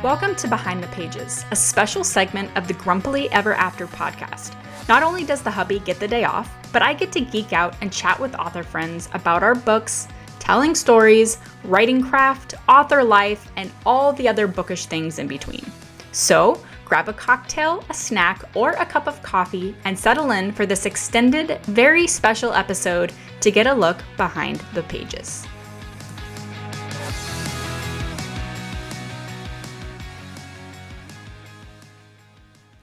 Welcome to Behind the Pages, a special segment of the Grumpily Ever After podcast. Not only does the hubby get the day off, but I get to geek out and chat with author friends about our books, telling stories, writing craft, author life, and all the other bookish things in between. So, grab a cocktail, a snack, or a cup of coffee and settle in for this extended, very special episode to get a look behind the pages.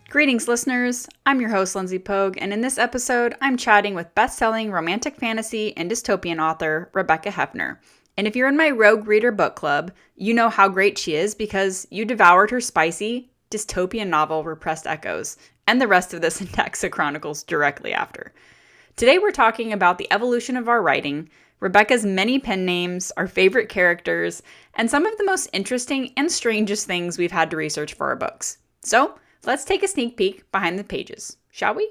Greetings, listeners. I'm your host, Lindsay Pogue, and in this episode, I'm chatting with bestselling romantic fantasy and dystopian author Rebecca Hefner. And if you're in my Rogue Reader book club, you know how great she is because you devoured her spicy dystopian novel, Repressed Echoes, and the rest of the Sendaxa Chronicles directly after. Today, we're talking about the evolution of our writing, Rebecca's many pen names, our favorite characters, and some of the most interesting and strangest things we've had to research for our books. So, let's take a sneak peek behind the pages, shall we?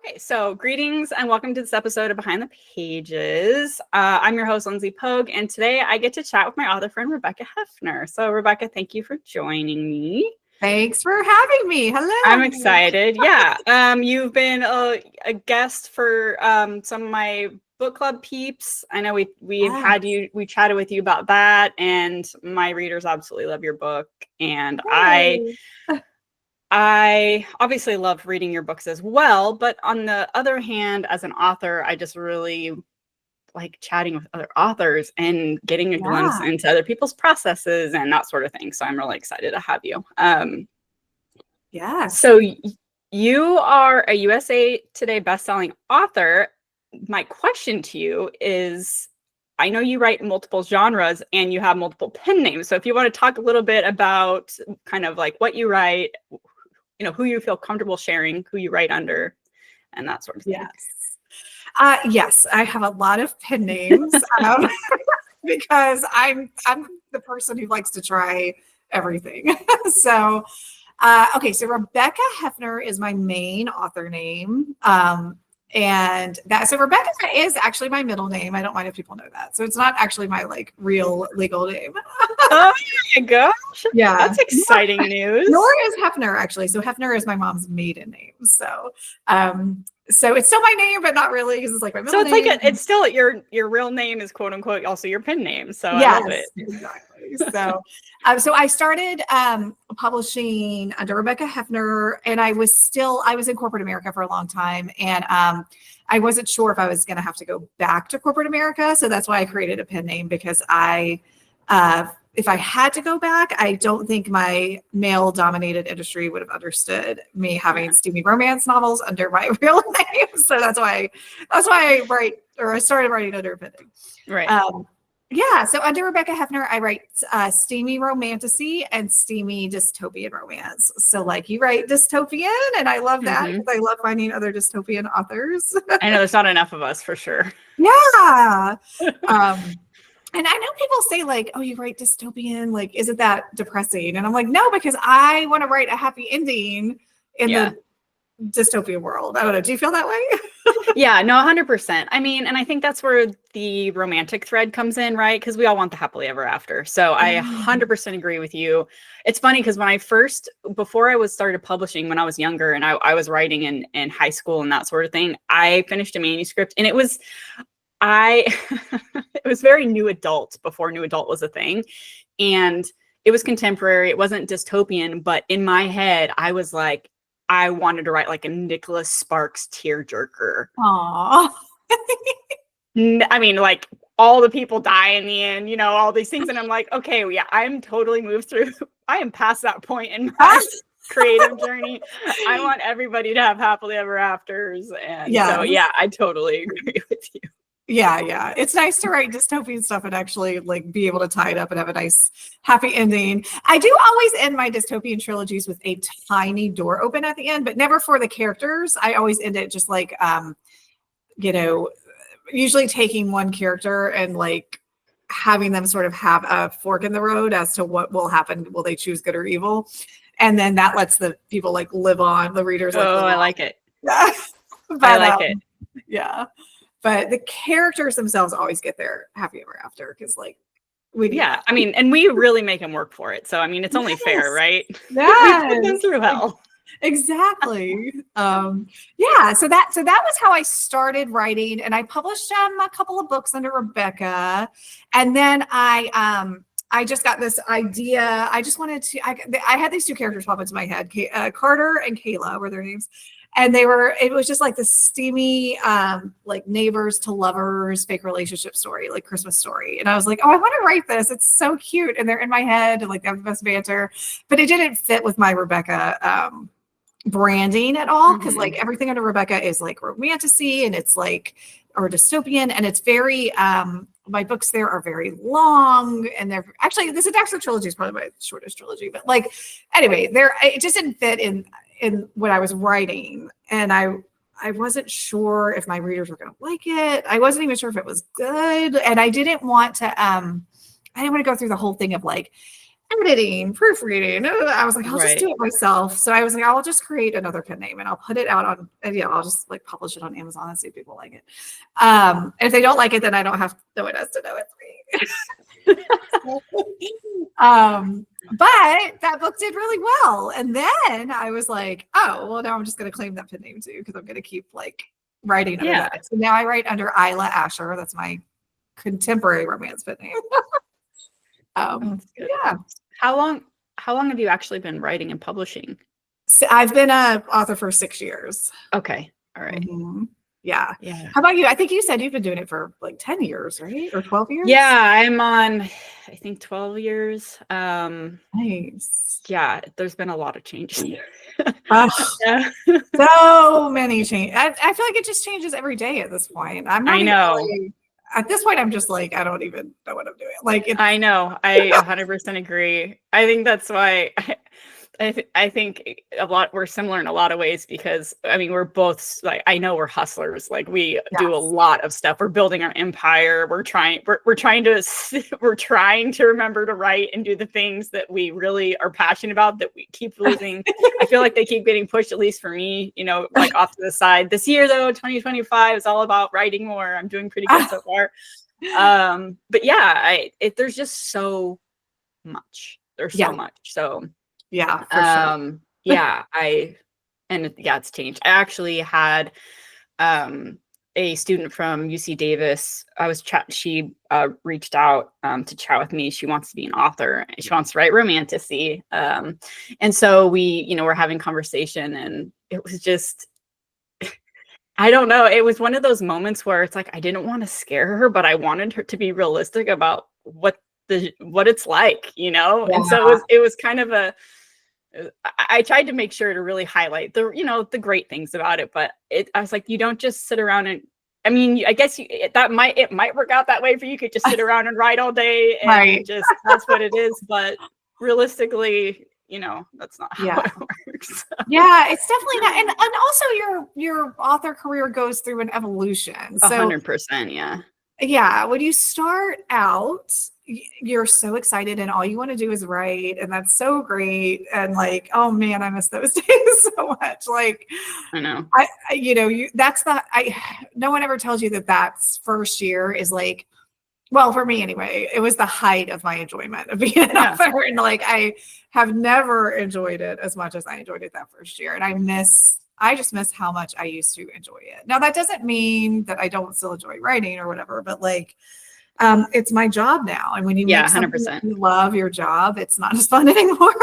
Okay, so greetings and welcome to this episode of Behind the Pages. I'm your host, Lindsay Pogue, and today I get to chat with my author friend, Rebecca Hefner. So, Rebecca, thank you for joining me. Thanks for having me. Hello. I'm excited. Yeah, you've been a guest for some of my book club peeps. I know we chatted with you about that, and my readers absolutely love your book, and Hey. I obviously love reading your books as well, but on the other hand, as an author, I just really like chatting with other authors and getting a glimpse into other people's processes and that sort of thing. So I'm really excited to have you. So you are a USA Today bestselling author. My question to you is, I know you write multiple genres and you have multiple pen names. So if you want to talk a little bit about kind of like what you write, you know, who you feel comfortable sharing, who you write under, and that sort of thing. Yes, I have a lot of pen names because I'm the person who likes to try everything. So Rebecca Hefner is my main author name. So Rebecca is actually my middle name. I don't mind if people know that. So it's not actually my like real legal name. Oh my gosh. Yeah. That's exciting news. Nor is Hefner actually. So Hefner is my mom's maiden name. So it's still my name, but not really because it's like my middle name. So it's like it's still your real name is quote unquote also your pen name. So yes, I love it. Exactly. So I started publishing under Rebecca Hefner, and I was in corporate America for a long time, and I wasn't sure if I was going to have to go back to corporate America. So that's why I created a pen name, because if I had to go back, I don't think my male-dominated industry would have understood me having steamy romance novels under my real name. So that's why I started writing under a pen name. Right. So under Rebecca Hefner, I write steamy romantasy and steamy dystopian romance. So like you write dystopian, and I love that because I love finding other dystopian authors. I know there's not enough of us for sure. Yeah. And I know people say like, oh, you write dystopian, like, isn't that depressing? And I'm like, no, because I want to write a happy ending in the dystopian world. I don't know. Do you feel that way? Yeah, no, 100%. I mean, and I think that's where the romantic thread comes in, right? Because we all want the happily ever after. So I 100% agree with you. It's funny because before I started publishing when I was younger and I was writing in high school and that sort of thing, I finished a manuscript and it was very new adult before new adult was a thing. And it was contemporary. It wasn't dystopian, but in my head, I was like, I wanted to write like a Nicholas Sparks tearjerker. Aww. I mean, like all the people die in the end, you know, all these things. And I'm like, okay, yeah, I'm totally moved through. I am past that point in my creative journey. I want everybody to have happily ever afters. And so, yeah, I totally agree with you. Yeah. It's nice to write dystopian stuff and actually like be able to tie it up and have a nice happy ending. I do always end my dystopian trilogies with a tiny door open at the end, but never for the characters. I always end it just like, usually taking one character and like having them sort of have a fork in the road as to what will happen. Will they choose good or evil? And then that lets the people like live on, the readers. I like it. Yeah. I like it. Yeah. But the characters themselves always get their happy ever after because like Yeah, I mean, and we really make them work for it. So, I mean, it's only fair, right? Yes. We put them through hell. Exactly. Yeah. So that was how I started writing, and I published a couple of books under Rebecca, and then I just got this idea. I just wanted to. I had these two characters pop into my head. Carter and Kayla were their names. And it was just like this steamy, like neighbors to lovers, fake relationship story, like Christmas story. And I was like, oh, I want to write this. It's so cute. And they're in my head and like they have the best banter, but it didn't fit with my Rebecca branding at all. Cause like everything under Rebecca is like romantasy and it's like, or dystopian. And it's very, my books there are very long and they're actually, this Sendaxa trilogy is probably my shortest trilogy, but like, anyway, it just didn't fit in what I was writing. And I wasn't sure if my readers were going to like it. I wasn't even sure if it was good. And I didn't want to go through the whole thing of like editing, proofreading. I was like, I'll just do it myself. So I was like, I'll just create another pen name and I'll put it out on, and I'll just like publish it on Amazon and see if people like it. If they don't like it, then I don't have, no one has to know it's me. But that book did really well. And then I was like, oh, well, now I'm just going to claim that pen name too, because I'm going to keep like writing under that. So now I write under Isla Asher. That's my contemporary romance pen name. Yeah. How long have you actually been writing and publishing? So I've been an author for 6 years. Okay. All right. Mm-hmm. Yeah. Yeah. How about you? I think you said you've been doing it for like 10 years, right? Or 12 years? Yeah, I'm on, I think 12 years. Nice. Yeah, there's been a lot of changes. Yeah. So many changes. I feel like it just changes every day at this point. I know. At this point, I'm just like, I don't even know what I'm doing. Like, I know. I 100% agree. I think that's why I think we're similar in a lot of ways because I mean, we're both like, I know we're hustlers. Like we do a lot of stuff. We're building our empire. We're trying to remember to write and do the things that we really are passionate about that we keep losing. I feel like they keep getting pushed, at least for me, like off to the side. This year though, 2025 is all about writing more. I'm doing pretty good so far. But yeah, there's just so much. There's so much. So yeah, for sure. It's changed. I actually had a student from UC Davis. She reached out to chat with me. She wants to be an author. She wants to write romantasy. And so we, we're having conversation and it was just, I don't know. It was one of those moments where it's like, I didn't want to scare her, but I wanted her to be realistic about what it's like, And so it was kind of I tried to make sure to really highlight the great things about it, but I was like, you don't just sit around and, I mean, I guess it might work out that way for you. You could just sit around and write all day and just, that's what it is. But realistically, that's not how it works. Yeah, it's definitely not. And also your author career goes through an evolution. So 100%. Yeah. Yeah. When you start out, you're so excited and all you want to do is write. And that's so great. And like, oh man, I miss those days so much. Like, I know, no one ever tells you that's first year is like, well, for me anyway, it was the height of my enjoyment of being an author. And like, I have never enjoyed it as much as I enjoyed it that first year. And I just miss how much I used to enjoy it. Now that doesn't mean that I don't still enjoy writing or whatever, but like, it's my job now. And when you make 100%. You love your job, it's not as fun anymore.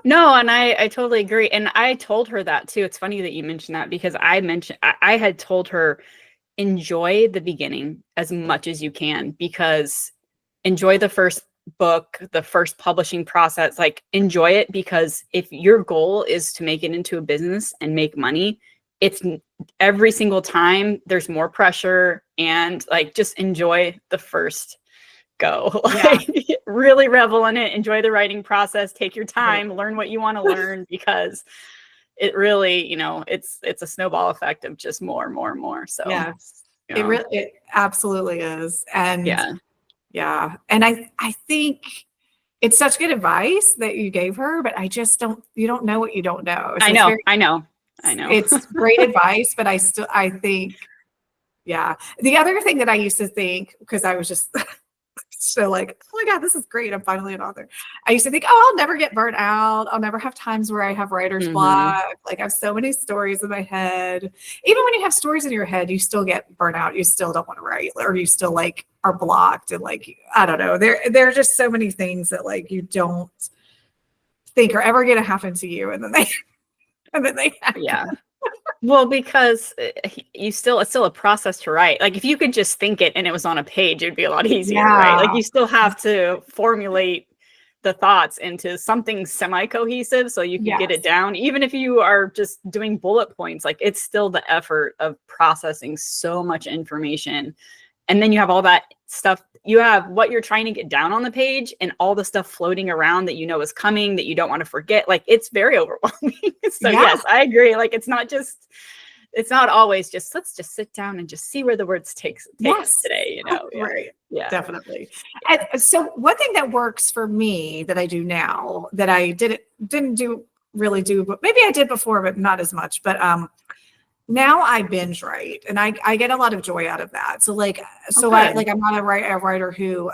No. And I totally agree. And I told her that too. It's funny that you mentioned that because I had told her, enjoy the beginning as much as you can, because enjoy the first book, the first publishing process, like enjoy it, because if your goal is to make it into a business and make money, it's every single time there's more pressure, and like just enjoy the first go. Like really revel in it, enjoy the writing process, take your time, learn what you want to learn, because it really, it's a snowball effect of just more and more and more. So it absolutely is. And and I think it's such good advice that you gave her, but you don't know what you don't know. So I know. It's great advice, but I think, the other thing that I used to think, because I was just So like, oh my God, this is great. I'm finally an author. I used to think, oh, I'll never get burnt out. I'll never have times where I have writer's block. Like I have so many stories in my head. Even when you have stories in your head, you still get burnt out. You still don't want to write, or you still like are blocked. And like, I don't know, there are just so many things that like you don't think are ever going to happen to you. And then they happen. Yeah. Well, because it's still a process to write. Like if you could just think it and it was on a page, it'd be a lot easier, right? Like you still have to formulate the thoughts into something semi-cohesive so you can get it down. Even if you are just doing bullet points, like it's still the effort of processing so much information. And then you have all that stuff. You have what you're trying to get down on the page and all the stuff floating around that you know is coming that you don't want to forget. Like it's very overwhelming. So yes, I agree. Like it's not always just, let's just sit down and just see where the words take us today, you know? Right. Yeah, definitely. And so one thing that works for me that I do now that I didn't really do, but maybe I did before, but not as much. But now I binge write, and I get a lot of joy out of that. So I'm not a writer who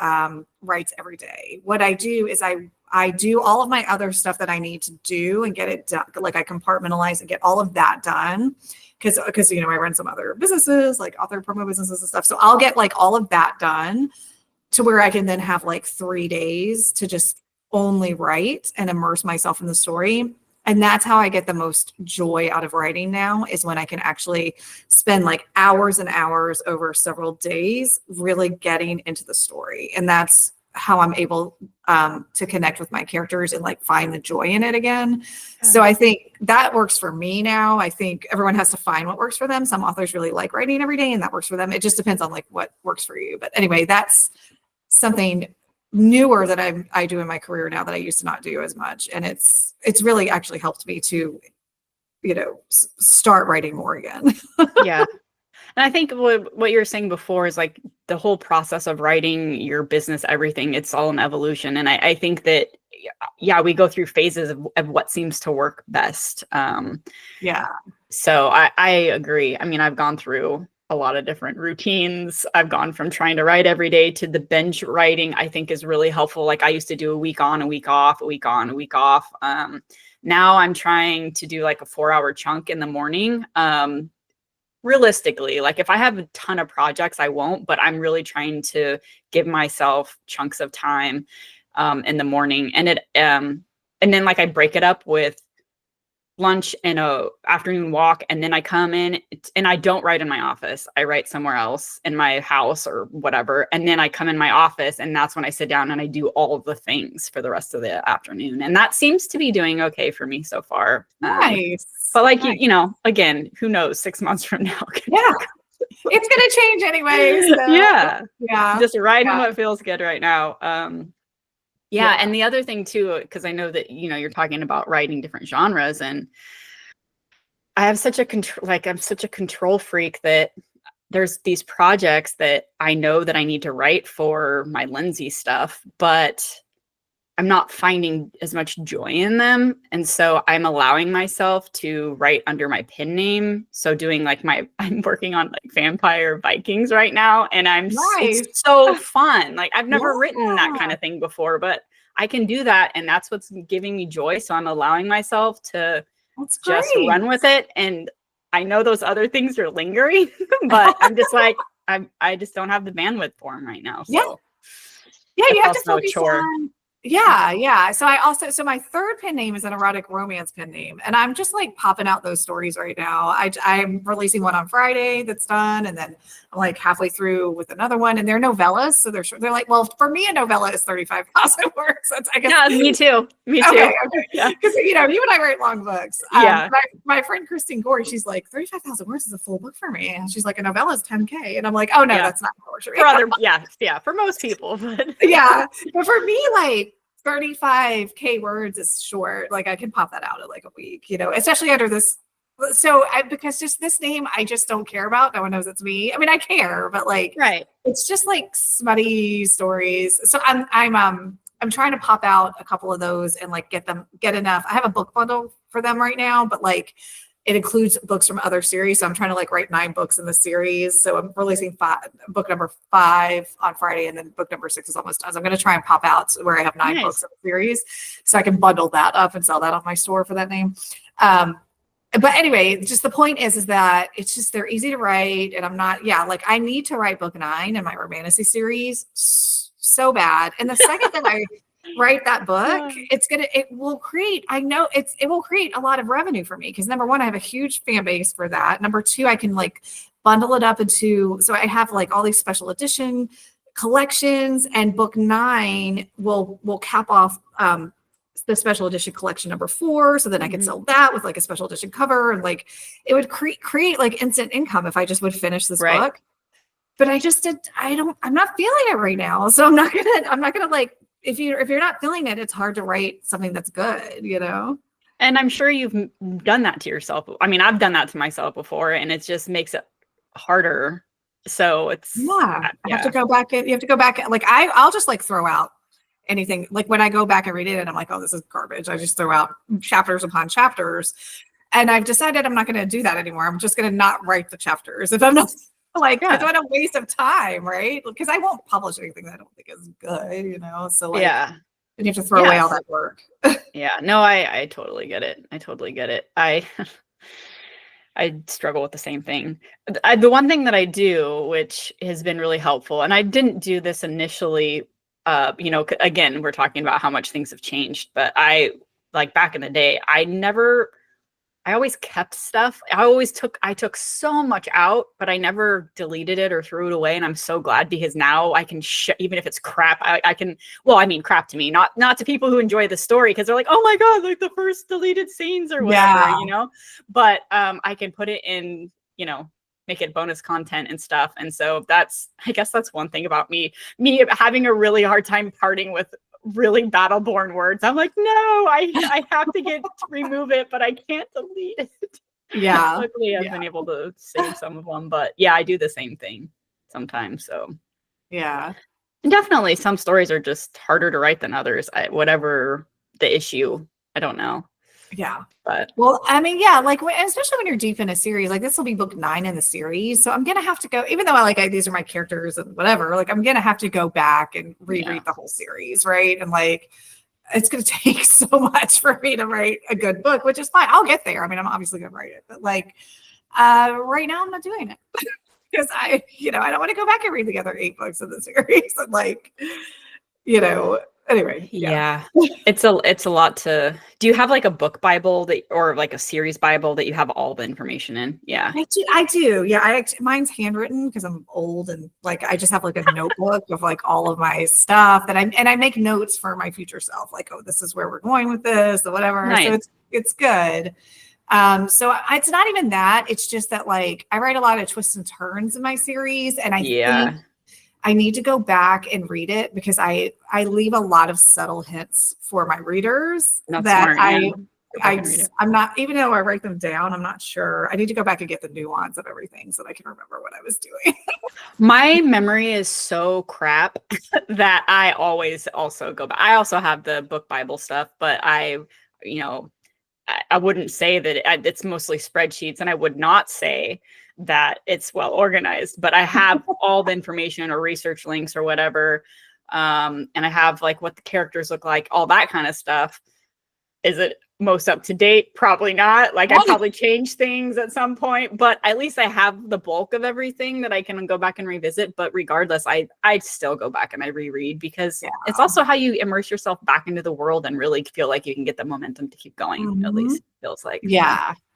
writes every day. What I do is I do all of my other stuff that I need to do and get it done. Like I compartmentalize and get all of that done because I run some other businesses, like author promo businesses and stuff. So I'll get like all of that done to where I can then have like 3 days to just only write and immerse myself in the story. And that's how I get the most joy out of writing now, is when I can actually spend like hours and hours over several days really getting into the story. And that's how I'm able to connect with my characters and like find the joy in it again. So I think that works for me now. I think everyone has to find what works for them. Some authors really like writing every day and that works for them. It just depends on like what works for you. But anyway, that's something newer that I do in my career now that I used to not do as much. And it's really actually helped me to, start writing more again. Yeah. And I think what you were saying before is like the whole process of writing your business, everything, it's all an evolution. And I think that, we go through phases of what seems to work best. So I agree. I mean, I've gone through a lot of different routines. I've gone from trying to write every day to the binge writing, I think is really helpful. Like I used to do a week on, a week off, a week on, a week off. Now I'm trying to do like a 4-hour chunk in the morning. Realistically, like if I have a ton of projects, I won't, but I'm really trying to give myself chunks of time in the morning. And and then like I break it up with lunch and a afternoon walk, and then I come in and I don't write in my office. I write somewhere else in my house or whatever. And then I come in my office, and that's when I sit down and I do all of the things for the rest of the afternoon. And that seems to be doing okay for me so far. Nice. But like, again, who knows, 6 months from now. It's going to change anyways. So. Just riding what feels good right now. And the other thing too, because I know that, you're talking about writing different genres, and I have such a I'm such a control freak that there's these projects that I know that I need to write for my Lindsay stuff, but I'm not finding as much joy in them. And so I'm allowing myself to write under my pen name. So doing like I'm working on like Vampire Vikings right now. And it's so fun. Like I've never written that kind of thing before, but I can do that. And that's what's giving me joy. So I'm allowing myself to just run with it. And I know those other things are lingering, but I'm just like, I just don't have the bandwidth for them right now. So you have to focus on. So my third pen name is an erotic romance pen name, and I'm just like popping out those stories right now. I'm releasing one on Friday that's done, and then I'm like halfway through with another one, and they're novellas. So they're like, well, for me, a novella is 35,000 words. That's, I guess. Yeah, me too. Okay. Yeah, because you and I write long books. My friend Christine Gorey, she's like 35,000 words is a full book for me, and she's like, a novella is 10K, and I'm like, oh no, that's not poetry. For most people, but but for me, like 35K words is short. Like I can pop that out in like a week, especially under this. So because just this name, I just don't care about. No one knows it's me. I mean, I care, but like, it's just like smutty stories. So I'm trying to pop out a couple of those and like get enough. I have a book bundle for them right now, but like it includes books from other series. So I'm trying to like write 9 books in the series. So I'm releasing book number 5 on Friday, and then book number 6 is almost done. So I'm going to try and pop out where I have 9 Nice. books in the series, so I can bundle that up and sell that on my store for that name. But anyway, just the point is that it's just, they're easy to write, and I'm not, like I need to write book 9 in my romantasy series so bad. And the second that I write that book, it will create a lot of revenue for me, because number one, I have a huge fan base for that. Number two, I can like bundle it up into, so I have like all these special edition collections, and book 9 will cap off the special edition collection number 4, so then I could sell that with like a special edition cover, and like it would create like instant income if I just would finish this book. But I'm not feeling it right now, so I'm not gonna like, if you're not feeling it, it's hard to write something that's good, And I'm sure you've done that to yourself. I mean, I've done that to myself before, and it just makes it harder. So it's I have to go back. You have to go back. Like I'll just like throw out anything. Like when I go back and read it, and I'm like, oh, this is garbage. I just throw out chapters upon chapters, and I've decided I'm not going to do that anymore. I'm just going to not write the chapters if I'm not like, I don't want a waste of time, right? Because I won't publish anything that I don't think is good, So like, and you have to throw away all that work. No, I totally get it. I struggle with the same thing. The one thing that I do, which has been really helpful, and I didn't do this initially, again, we're talking about how much things have changed, but like back in the day, I always kept stuff. I took so much out, but I never deleted it or threw it away. And I'm so glad, because now I can, even if it's crap, I can, crap to me, not to people who enjoy the story, because they're like, oh my God, like the first deleted scenes or whatever, but I can put it in, make it bonus content and stuff. And so I guess that's one thing about me having a really hard time parting with really battle-born words. I'm like, no, I have to remove it, but I can't delete it. Luckily I've been able to save some of them, but I do the same thing sometimes. So and definitely some stories are just harder to write than others. Whatever the issue, I don't know. But well, I mean, like especially when you're deep in a series, like this will be book 9 in the series, so I'm gonna have to go, even though these are my characters and whatever, like I'm gonna have to go back and reread the whole series, right? And like it's gonna take so much for me to write a good book, which is fine. I'll get there. I mean, I'm obviously gonna write it, but like right now I'm not doing it because I don't want to go back and read the other 8 books of the series and like anyway, it's a lot to. Do you have like a book Bible or like a series Bible that you have all the information in? I do. Mine's handwritten because I'm old, and like I just have like a notebook of like all of my stuff that I make notes for my future self, like, oh, this is where we're going with this or whatever. Nice. So it's good. So it's not even that, it's just that like I write a lot of twists and turns in my series, and I think I need to go back and read it because I leave a lot of subtle hints for my readers I'm not, even though I write them down, I'm not sure. I need to go back and get the nuance of everything so that I can remember what I was doing. My memory is so crap that I always also go back. I also have the book Bible stuff, but I wouldn't say that it's mostly spreadsheets, and I would not say that it's well organized, but I have all the information or research links or whatever. And I have like what the characters look like, all that kind of stuff. Is it most up to date? Probably not. Like I probably changed things at some point, but at least I have the bulk of everything that I can go back and revisit. But regardless, I still go back and I reread because it's also how you immerse yourself back into the world and really feel like you can get the momentum to keep going. At least it feels like.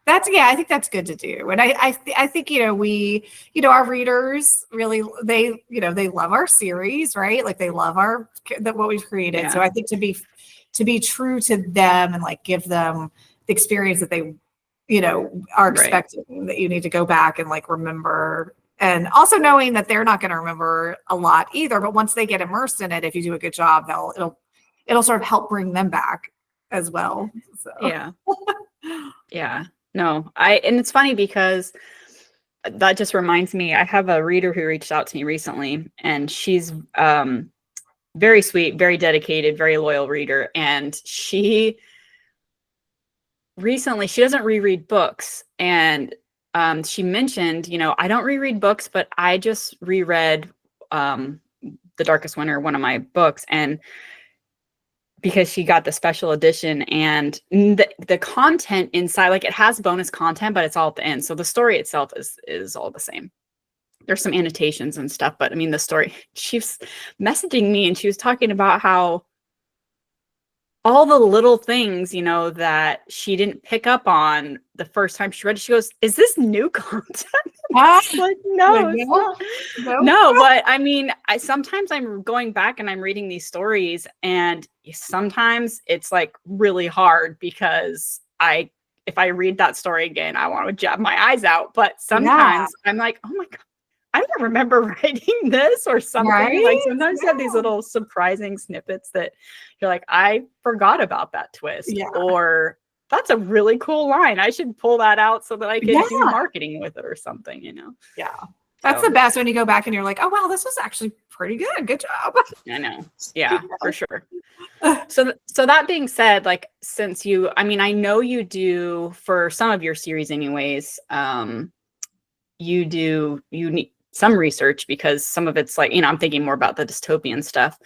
I think that's good to do. And I think, we, our readers really, they love our series, right? Like they love what we've created. So I think to be true to them and like give them the experience that they, are expecting, that you need to go back and like remember, and also knowing that they're not going to remember a lot either. But once they get immersed in it, if you do a good job, it'll sort of help bring them back as well. So. No, and it's funny because that just reminds me, I have a reader who reached out to me recently, and she's very sweet, very dedicated, very loyal reader. And she recently, she doesn't reread books, and she mentioned, I don't reread books, but I just reread The Darkest Winter, one of my books, and because she got the special edition, and the content inside, like, it has bonus content, but it's all at the end. So the story itself is all the same. There's some annotations and stuff, but I mean, the story, she's messaging me and she was talking about how all the little things, that she didn't pick up on the first time she read it. She goes, "Is this new content?" Like, no, it's not. No, but I mean, sometimes I'm going back and I'm reading these stories, and sometimes it's like really hard because if I read that story again, I want to jab my eyes out. But sometimes I'm like, oh my God, I don't remember writing this or something. Right? Like, sometimes you have these little surprising snippets that you're like, I forgot about that twist. Yeah. Or that's a really cool line. I should pull that out so that I can do marketing with it or something, Yeah. That's the best when you go back and you're like, oh, wow, this was actually pretty good. Good job. I know. Yeah, for sure. So that being said, like, since I know you do, for some of your series anyways, you need some research, because some of it's like, I'm thinking more about the dystopian stuff,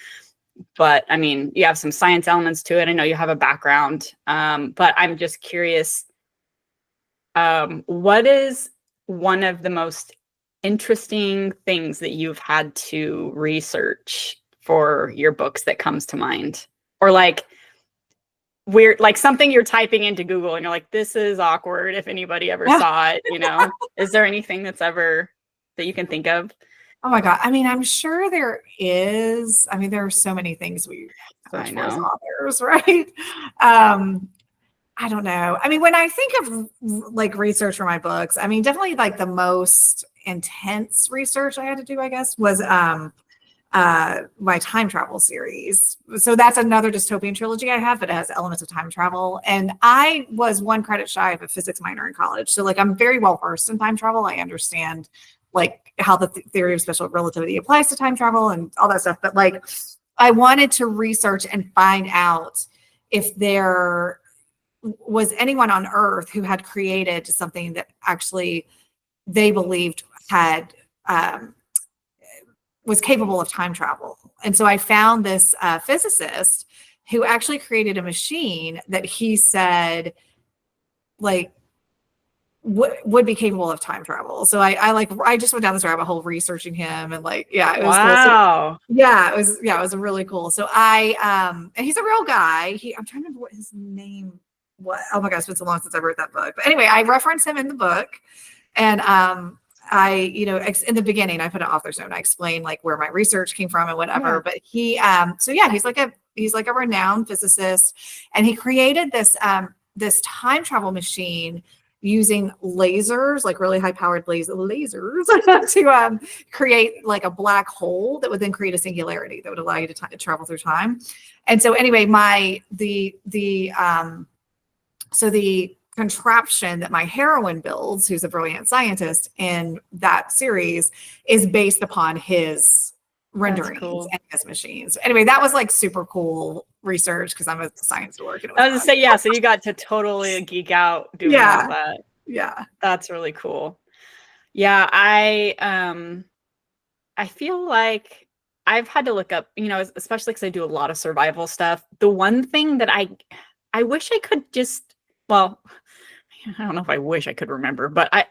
but I mean, you have some science elements to it. I know you have a background, but I'm just curious, what is one of the most interesting things that you've had to research for your books that comes to mind? Or like weird, like something you're typing into Google and you're like, this is awkward, if anybody ever saw it, Is there anything that you can think of? Oh my God. I mean, I'm sure there is. I mean, there are so many things we search for as authors, right? I don't know. I mean, when I think of like research for my books, I mean, definitely like the most intense research I had to do, I guess, was my time travel series. So that's another dystopian trilogy I have, but it has elements of time travel. And I was one credit shy of a physics minor in college. So like, I'm very well versed in time travel. I understand like how the theory of special relativity applies to time travel and all that stuff. But like, I wanted to research and find out if there was anyone on Earth who had created something that actually they believed had was capable of time travel. And so I found this physicist who actually created a machine that he said like would be capable of time travel. So I just went down this rabbit hole researching him, and like, yeah, it was wow. Cool. So, it was really cool. So and he's a real guy. I'm trying to remember what his name was. Oh my gosh, it's been so long since I've read that book. But anyway, I reference him in the book, and in the beginning I put an author's note. I explained like where my research came from and whatever. Yeah. But he's like a renowned physicist, and he created this time travel machine using lasers, like really high powered lasers to create like a black hole that would then create a singularity that would allow you to travel through time. And so anyway, the contraption that my heroine builds, who's a brilliant scientist in that series, is based upon his renderings and his machines. Anyway, that was like super cool research because I'm a science dork. I was gonna say, yeah, so you got to totally geek out doing all that. Yeah. That's really cool. Yeah, I feel like I've had to look up, especially because I do a lot of survival stuff. The one thing that I wish I could just, well, I don't know if I wish I could remember, but I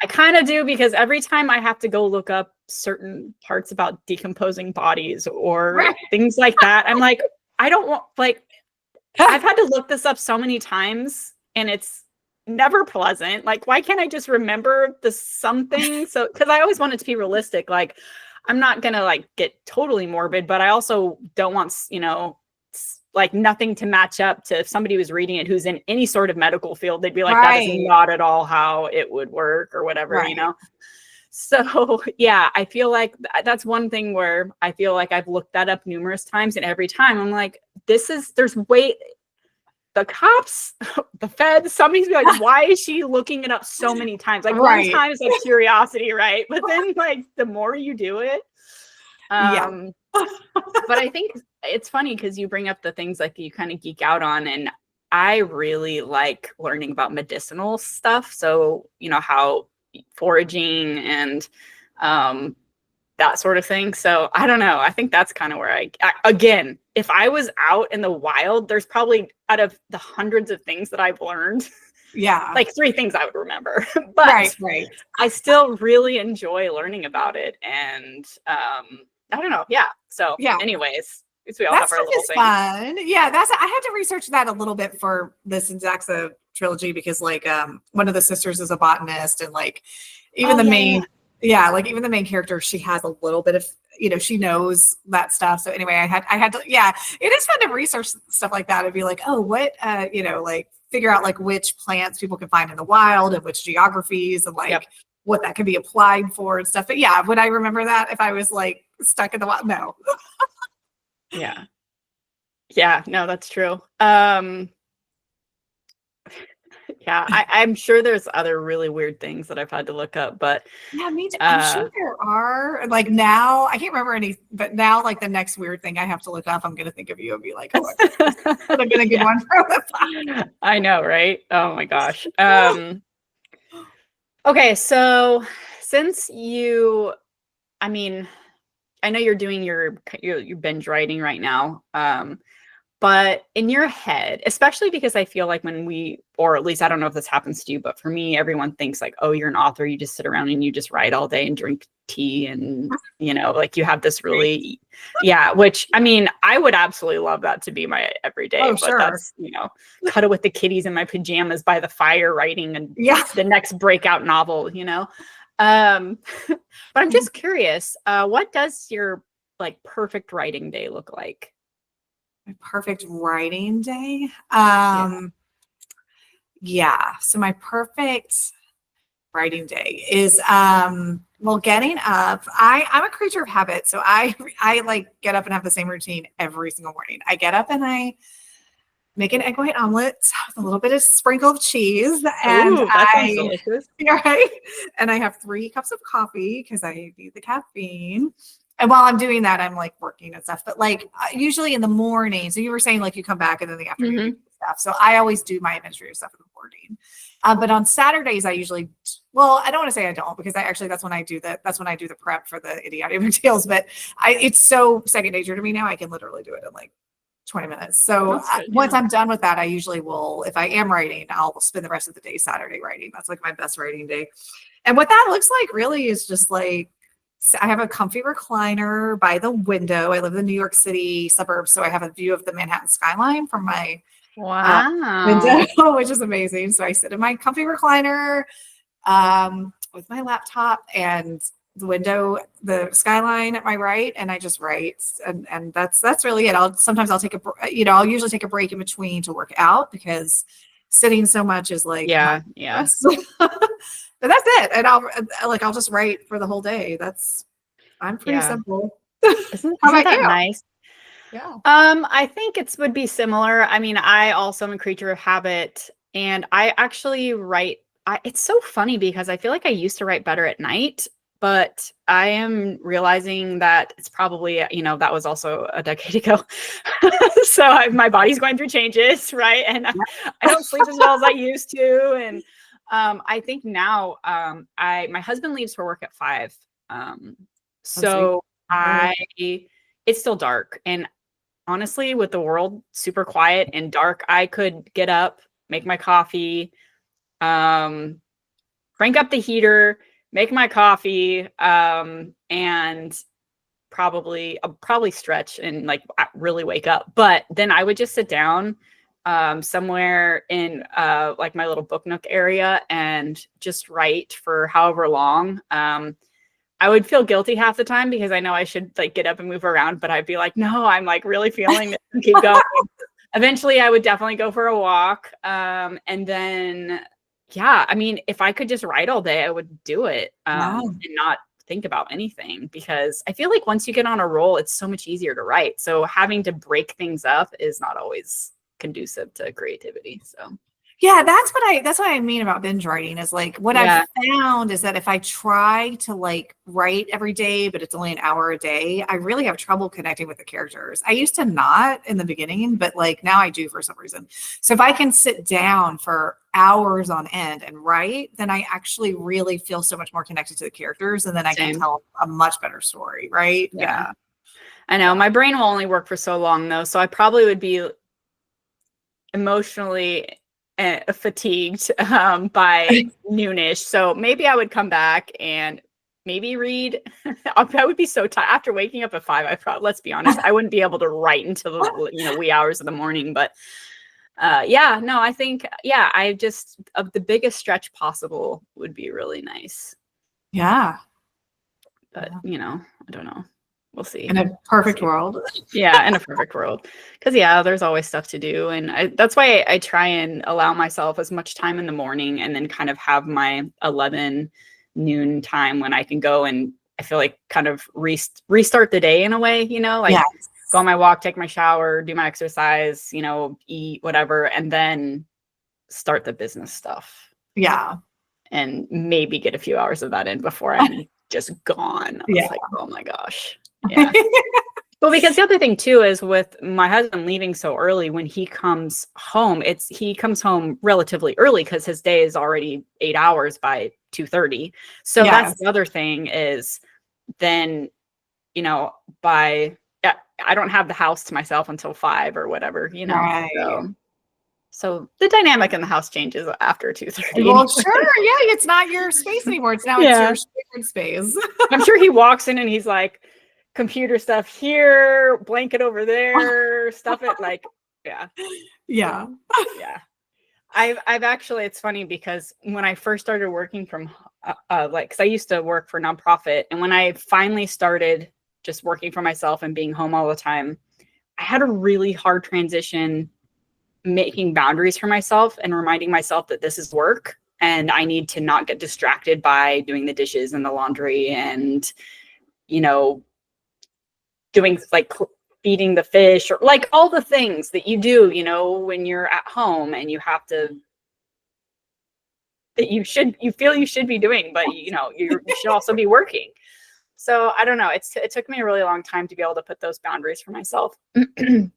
kind of do, because every time I have to go look up certain parts about decomposing bodies or things like that, I'm like, I don't want, like, I've had to look this up so many times and it's never pleasant. Like, why can't I just remember the something? So, because I always want it to be realistic. Like, I'm not going to like get totally morbid, but I also don't want, like nothing to match up to if somebody was reading it who's in any sort of medical field, they'd be like, that is not at all how it would work or whatever, So yeah, I feel like that's one thing where I feel like I've looked that up numerous times, and every time I'm like, the cops, the feds, somebody's be like, why is she looking it up so many times? Like one time is like curiosity, right? But then like the more you do it, but I think it's funny because you bring up the things like you kind of geek out on, and I really like learning about medicinal stuff. So, how foraging and that sort of thing. So I don't know. I think that's kind of where again, if I was out in the wild, there's probably out of the hundreds of things that I've learned, like 3 things I would remember. But right. I still really enjoy learning about it. And I don't know. Yeah. So anyways, we all have our little things. Fun. Yeah, I had to research that a little bit for the Sendaxa trilogy because like one of the sisters is a botanist, and like even the main even the main character, she has a little bit of, she knows that stuff. So anyway, I had to, it is fun to research stuff like that and be like, oh, what, like figure out like which plants people can find in the wild and which geographies and like what that could be applied for and stuff. But yeah, would I remember that if I was like stuck in the wild? No. Yeah, no, that's true. I'm sure there's other really weird things that I've had to look up, but me too. I'm sure there are. Like now, I can't remember any, but now like the next weird thing I have to look up, I'm gonna think of you and be like, oh, I've been a good one for the I know, right? Oh my gosh. Okay, so since I know you're doing your binge writing right now. But in your head, especially because I feel like or at least I don't know if this happens to you, but for me, everyone thinks like, oh, you're an author. You just sit around and you just write all day and drink tea. And, like you have this really, which I would absolutely love that to be my everyday. Oh, but sure. That's, cuddle with the kitties in my pajamas by the fire writing and the next breakout novel, but I'm just curious, what does your like perfect writing day look like? My perfect writing day. So my perfect writing day is getting up. I'm a creature of habit, so I like get up and have the same routine every single morning. I get up and I make an egg white omelet with a little bit of sprinkle of cheese, and that sounds delicious. Right, and I have 3 cups of coffee because I need the caffeine. And while I'm doing that, I'm like working and stuff. But like usually in the morning, so you were saying like you come back and then the afternoon you do stuff. So I always do my administrative stuff in the morning. But on Saturdays, I usually, I don't want to say I don't, because that's when I do the prep for the idiotic deals. But it's so second nature to me now. I can literally do it in like 20 minutes. So once I'm done with that, I usually will, if I am writing, I'll spend the rest of the day Saturday writing. That's like my best writing day. And what that looks like really is just like, I have a comfy recliner by the window. I live in the New York City suburbs, so I have a view of the Manhattan skyline from my window, which is amazing. So I sit in my comfy recliner with my laptop and the skyline at my right, and I just write, and that's really it. I'll usually take a break in between to work out because sitting so much is like But that's it. And I'll just write for the whole day. I'm pretty simple. Isn't that nice? Yeah. I think it would be similar. I also am a creature of habit, and I actually write. It's so funny because I feel like I used to write better at night, but I am realizing that it's probably, that was also a decade ago. So my body's going through changes, right? And I don't sleep as well as I used to. And I think now my husband leaves for work at 5. So it's still dark. And honestly, with the world super quiet and dark, I could get up, make my coffee, crank up the heater, make my coffee, and I'll probably stretch and like really wake up. But then I would just sit down somewhere in like my little book nook area and just write for however long. I would feel guilty half the time because I know I should like get up and move around, but I'd be like, no, I'm like really feeling it and keep going. Eventually I would definitely go for a walk. And then, if I could just write all day, I would do it and not think about anything, because I feel like once you get on a roll, it's so much easier to write. So having to break things up is not always conducive to creativity. So Yeah, that's what I mean about binge writing is like what I've found is that if I try to like write every day, but it's only an hour a day, I really have trouble connecting with the characters. I used to not in the beginning, but like now I do for some reason. So if I can sit down for hours on end and write, then I actually really feel so much more connected to the characters, and then I can tell a much better story, right? Yeah. I know my brain will only work for so long though, so I probably would be emotionally fatigued by noonish. So maybe I would come back and maybe read. I would be so tired after waking up at 5. I probably, let's be honest, I wouldn't be able to write until the wee hours of the morning. But I think I just the biggest stretch possible would be really nice. Yeah, but I don't know. We'll see. In a perfect world. Yeah, in a perfect world. Because there's always stuff to do. And that's why I try and allow myself as much time in the morning and then kind of have my 11 noon time when I can go and I feel like kind of restart the day in a way, like go on my walk, take my shower, do my exercise, eat, whatever, and then start the business stuff. Yeah. And maybe get a few hours of that in before I'm just gone. I was like, oh my gosh. Yeah. Well, because the other thing too is with my husband leaving so early, when he comes home, he comes home relatively early because his day is already 8 hours by 2:30. So that's the other thing is then, I don't have the house to myself until 5 or whatever, Right. So the dynamic in the house changes after 2:30. Well, sure. Yeah. It's not your space anymore. It's now it's your shared space. I'm sure he walks in and he's like, computer stuff here, blanket over there, stuff it like, yeah. I've actually, it's funny because when I first started working from because I used to work for nonprofit, and when I finally started just working for myself and being home all the time, I had a really hard transition making boundaries for myself and reminding myself that this is work and I need to not get distracted by doing the dishes and the laundry and doing like feeding the fish or like all the things that you do, when you're at home and you have to, that you feel you should be doing, but you should also be working. So I don't know. It took me a really long time to be able to put those boundaries for myself. I'm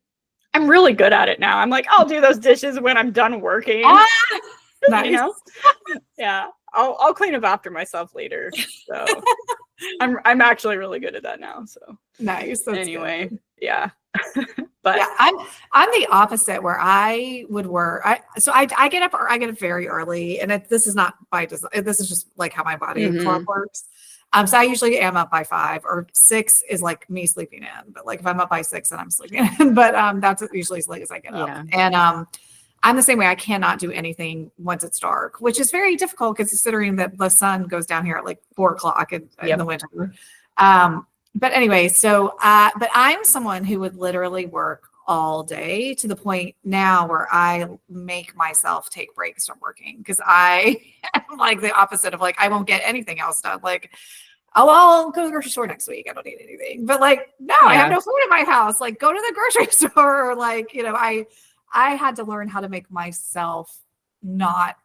really good at it now. I'm like, I'll do those dishes when I'm done working. Nice. Yeah. I'll clean up after myself later. So I'm actually really good at that now. So nice. That's anyway, good. Yeah. But I'm the opposite where I would work. I get up very early, and this is not by design. This is just like how my body clock works. So I usually am up by 5 or 6 is like me sleeping in. But like if I'm up by 6, then I'm sleeping in. But that's usually as late as I get up. And I'm the same way. I cannot do anything once it's dark, which is very difficult considering that the sun goes down here at like 4:00 in the winter. But anyway, so but I'm someone who would literally work all day to the point now where I make myself take breaks from working because I am like the opposite of like I won't get anything else done. Like, oh, I'll go to the grocery store next week. I don't need anything. But like, no, I have no food in my house. Like, go to the grocery store. Or like, I had to learn how to make myself not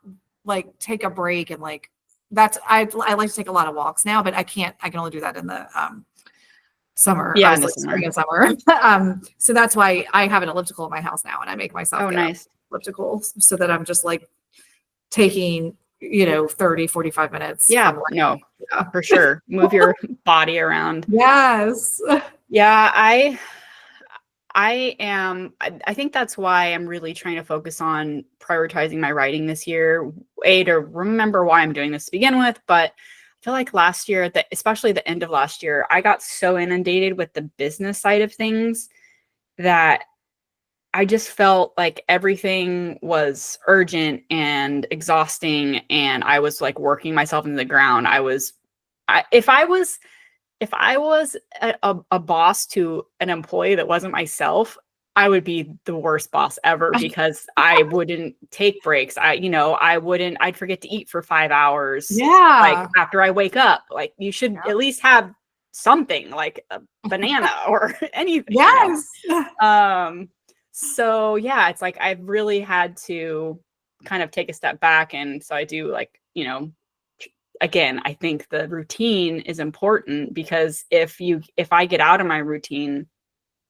like take a break and like I like to take a lot of walks now, but I can only do that in the summer. Yeah, in the spring and summer. So that's why I have an elliptical in my house now, and I make myself elliptical so that I'm just like taking 30, 45 minutes. Yeah, for sure. Move your body around. Yes. Yeah, I think that's why I'm really trying to focus on prioritizing my writing this year. To remember why I'm doing this to begin with, but I feel like last year, especially the end of last year, I got so inundated with the business side of things that I just felt like everything was urgent and exhausting, and I was like working myself into the ground. If I was a boss to an employee that wasn't myself, I would be the worst boss ever because I wouldn't take breaks. I'd forget to eat for 5 hours. Yeah. Like after I wake up, like you should at least have something like a banana or anything. Yes. So yeah, it's like I've really had to kind of take a step back. And so I do like, you know, again, I think the routine is important, because if I get out of my routine,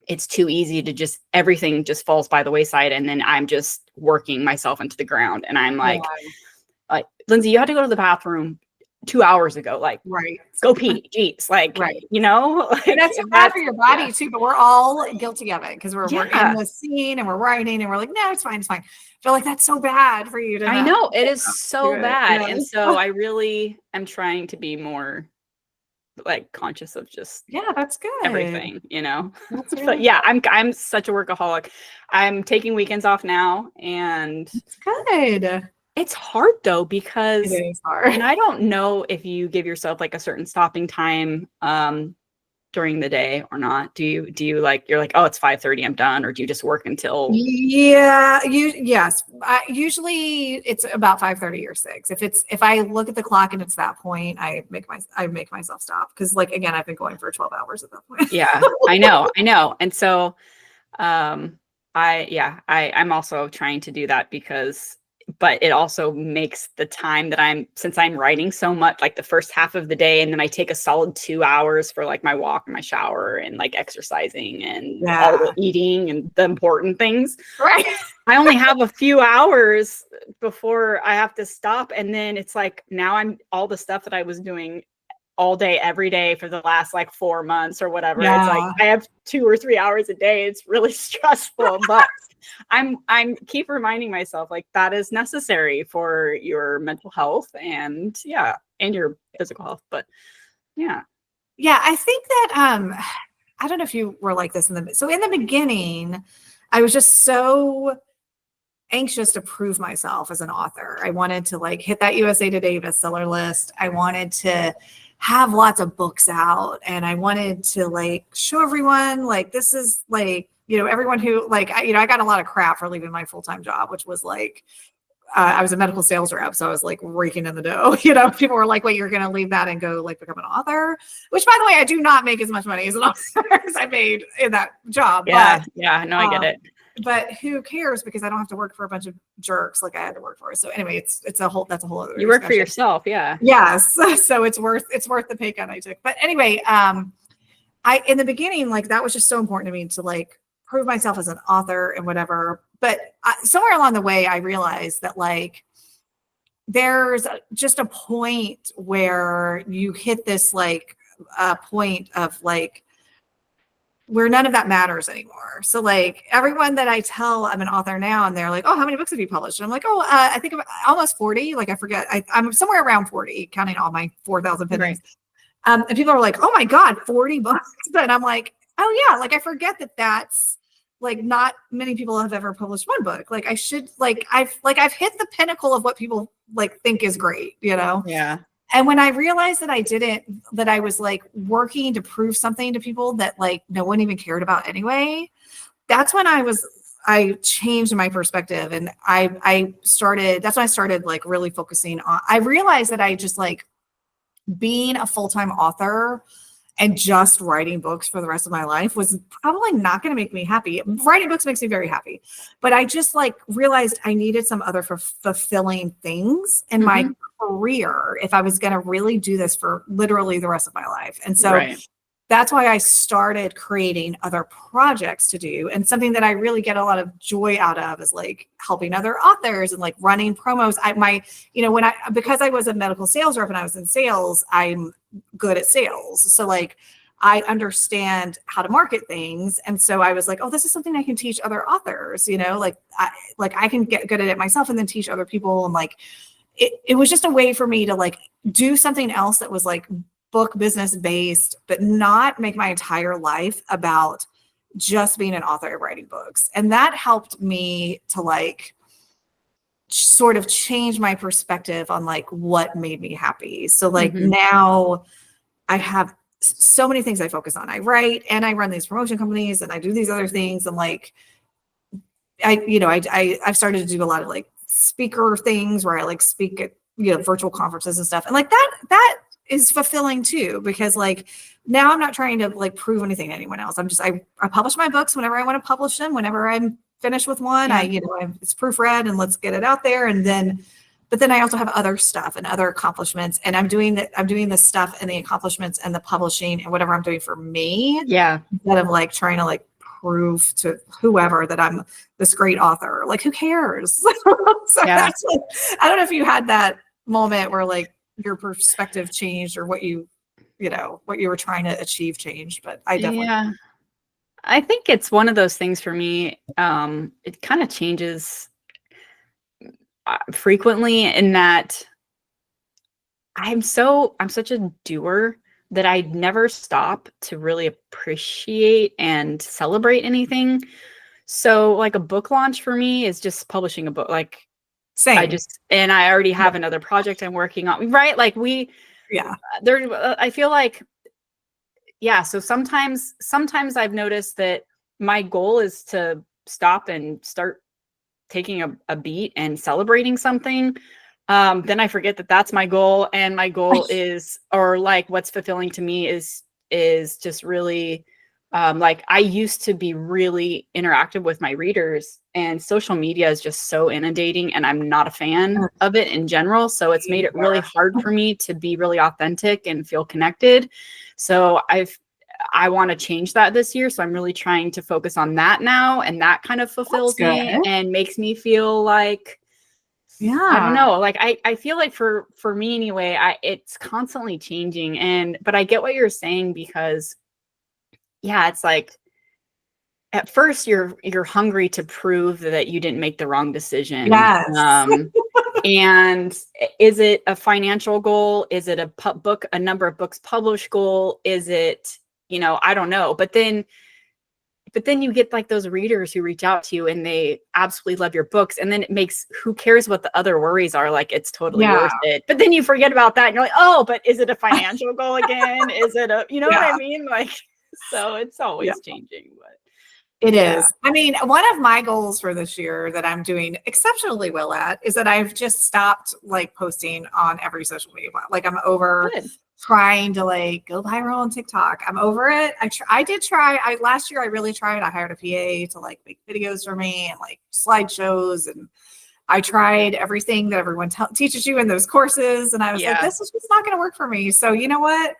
it's too easy to just, everything just falls by the wayside. And then I'm just working myself into the ground. And I'm like, Lindsay, you had to go to the bathroom 2 hours ago. Like, right. Go pee. Geez. Like, right. You know, like, and that's bad for your body too, but we're all guilty of it because we're in the scene and we're writing and we're like, no, it's fine. It's fine. I feel like that's so bad for you to I know it is so bad. Yeah. And so I really am trying to be more like conscious of just that's good. Everything, you know. That's really but yeah, I'm such a workaholic. I'm taking weekends off now, and it's good. It's hard though, because it is hard. And I don't know if you give yourself like a certain stopping time during the day or not. Do you like, you're like, oh, it's 5:30, I'm done, or do you just work until? Yeah, yes. Usually it's about 5:30 or 6. If I look at the clock and it's that point, I make myself stop, because like, again, I've been going for 12 hours at that point. Yeah, I know. And so I'm also trying to do that, but it also makes the time that since I'm writing so much, like the first half of the day, and then I take a solid 2 hours for like my walk and my shower and like exercising and all the eating and the important things. Right. I only have a few hours before I have to stop. And then it's like, now all the stuff that I was doing all day, every day for the last like 4 months or whatever. Yeah. It's like, I have 2 or 3 hours a day. It's really stressful, but I'm keep reminding myself like that is necessary for your mental health and your physical health. But yeah, I think that I don't know if you were like this in the beginning, I was just so anxious to prove myself as an author. I wanted to like hit that USA Today bestseller list. I wanted to have lots of books out, and I wanted to like show everyone like, this is like, you know, everyone who like, I got a lot of crap for leaving my full-time job, which was like, I was a medical sales rep. So I was like raking in the dough, you know, people were like, wait, you're going to leave that and go like become an author, which by the way, I do not make as much money as an author as I made in that job. I get it. But who cares, because I don't have to work for a bunch of jerks like I had to work for. So anyway, that's a whole other You work for yourself. Yeah. Yes. So it's worth the pay cut I took. But anyway, in the beginning, like that was just so important to me to like prove myself as an author and whatever. But somewhere along the way, I realized that like, there's just a point where you hit this like a point of like, where none of that matters anymore. So like everyone that I tell I'm an author now, and they're like, oh, how many books have you published? And I'm like, oh, I think almost 40. Like I forget, I'm somewhere around 40, counting all my 4,000 pen names. And people are like, oh my God, 40 books. And I'm like, oh yeah. Like I forget that's like, not many people have ever published one book. Like I should, like, I've hit the pinnacle of what people like think is great, you know? Yeah. And when I realized that I was like working to prove something to people that like no one even cared about anyway, that's when I changed my perspective. And that's when I started like really focusing on, I realized that I just like being a full-time author and just writing books for the rest of my life was probably not going to make me happy. Writing books makes me very happy, but I just like realized I needed some other fulfilling things in my career if I was going to really do this for literally the rest of my life. And so that's why I started creating other projects to do. And something that I really get a lot of joy out of is like helping other authors and like running promos. Because I was a medical sales rep and I was in sales, I'm good at sales. So like I understand how to market things. And so I was like, oh, this is something I can teach other authors, you know, like I can get good at it myself and then teach other people. And like, it was just a way for me to like do something else that was like book business based, but not make my entire life about just being an author and writing books. And that helped me to like sort of change my perspective on like what made me happy. So like now I have so many things I focus on. I write and I run these promotion companies and I do these other things. And like, I've started to do a lot of like speaker things where I like speak at, virtual conferences and stuff. And like that is fulfilling too, because like now I'm not trying to like prove anything to anyone else. I publish my books whenever I want to publish them, whenever I'm finish with one, it's proofread and let's get it out there. But then I also have other stuff and other accomplishments, and I'm doing this stuff and the accomplishments and the publishing and whatever I'm doing for me. Yeah. Instead of like trying to like prove to whoever that I'm this great author. Like, who cares? So that's what, I don't know if you had that moment where like your perspective changed or what you were trying to achieve changed, but I definitely. I think it's one of those things for me. It kind of changes frequently in that I'm such a doer that I never stop to really appreciate and celebrate anything. So like a book launch for me is just publishing a book. Like Same. I already have another project I'm working on, right? Like I feel like, so sometimes I've noticed that my goal is to stop and start taking a beat and celebrating something. Then I forget that that's my goal. And my goal is, or like what's fulfilling to me is just really, like I used to be really interactive with my readers, and social media is just so inundating and I'm not a fan of it in general. So it's made it really hard for me to be really authentic and feel connected. So I want to change that this year. So I'm really trying to focus on that now. And that kind of fulfills me and makes me feel like, I don't know. Like, I feel like for me anyway, it's constantly changing. But I get what you're saying, because it's like, at first you're hungry to prove that you didn't make the wrong decision. Yes. And is it a financial goal? Is it a number of books published goal? Is it, I don't know. But then you get like those readers who reach out to you and they absolutely love your books. And then it makes, who cares what the other worries are? Like, it's totally worth it. But then you forget about that and you're like, oh, but is it a financial goal again? Is it what I mean? Like, so it's always changing, but. It is. I mean, one of my goals for this year that I'm doing exceptionally well at is that I've just stopped like posting on every social media. Like, I'm over trying to like go viral on TikTok. I'm over it. Last year I really tried. I hired a PA to like make videos for me and like slideshows, and I tried everything that everyone teaches you in those courses. And I was like, this is just not going to work for me. So you know what?